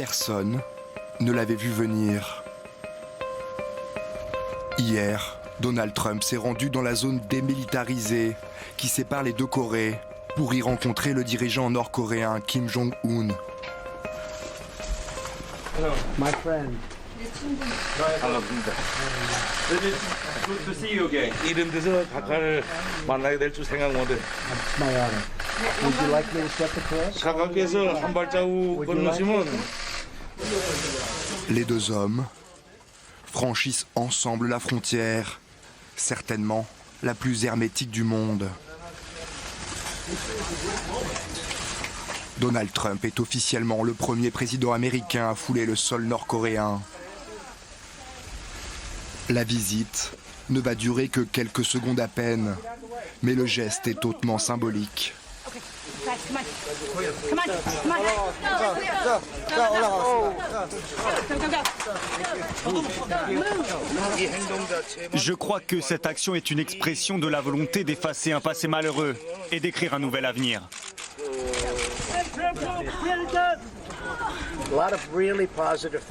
Personne ne l'avait vu venir. Hier, Donald Trump s'est rendu dans la zone démilitarisée qui sépare les deux Corées pour y rencontrer le dirigeant nord-coréen Kim Jong-un. Hello, my friend. 반갑습니다. Good to see you again. 이런 데서 각하를 만나게 될 줄 생각 못해. It's my honor. Would you like me to step across? 각하께서 한 발자국 건너시면 Les deux hommes franchissent ensemble la frontière, certainement la plus hermétique du monde. Donald Trump est officiellement le premier président américain à fouler le sol nord-coréen. La visite ne va durer que quelques secondes à peine, mais le geste est hautement symbolique. Je crois que cette action est une expression de la volonté d'effacer un passé malheureux et d'écrire un nouvel avenir.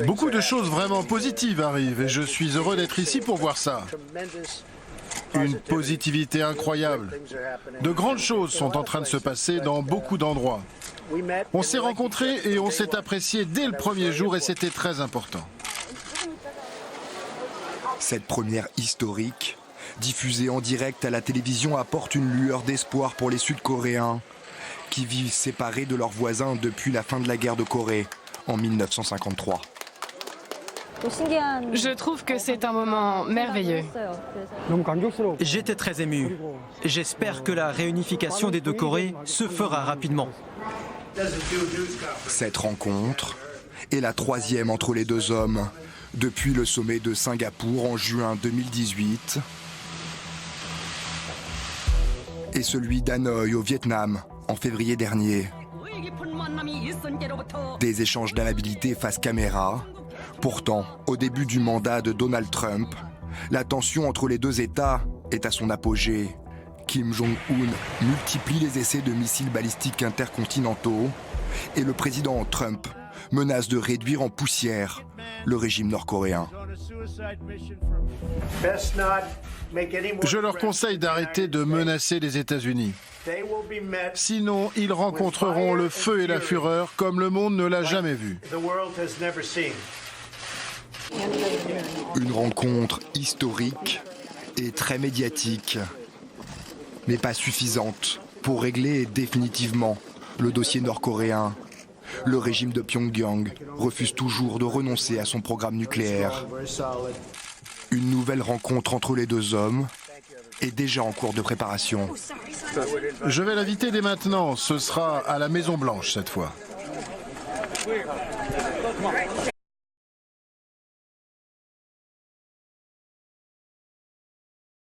Beaucoup de choses vraiment positives arrivent et je suis heureux d'être ici pour voir ça. Une positivité incroyable. De grandes choses sont en train de se passer dans beaucoup d'endroits. On s'est rencontrés et on s'est appréciés dès le premier jour et c'était très important. Cette première historique, diffusée en direct à la télévision, apporte une lueur d'espoir pour les Sud-Coréens qui vivent séparés de leurs voisins depuis la fin de la guerre de Corée en 1953. Je trouve que c'est un moment merveilleux. J'étais très ému. J'espère que la réunification des deux Corées se fera rapidement. Cette rencontre est la troisième entre les deux hommes depuis le sommet de Singapour en juin 2018 et celui d'Hanoï au Vietnam en février dernier. Des échanges d'amabilité face caméra. Pourtant, au début du mandat de Donald Trump, la tension entre les deux États est à son apogée. Kim Jong-un multiplie les essais de missiles balistiques intercontinentaux et le président Trump menace de réduire en poussière le régime nord-coréen. Je leur conseille d'arrêter de menacer les États-Unis. Sinon, ils rencontreront le feu et la fureur comme le monde ne l'a jamais vu. Une rencontre historique et très médiatique, mais pas suffisante pour régler définitivement le dossier nord-coréen. Le régime de Pyongyang refuse toujours de renoncer à son programme nucléaire. Une nouvelle rencontre entre les deux hommes est déjà en cours de préparation. Je vais l'inviter dès maintenant. Ce sera à la Maison Blanche cette fois.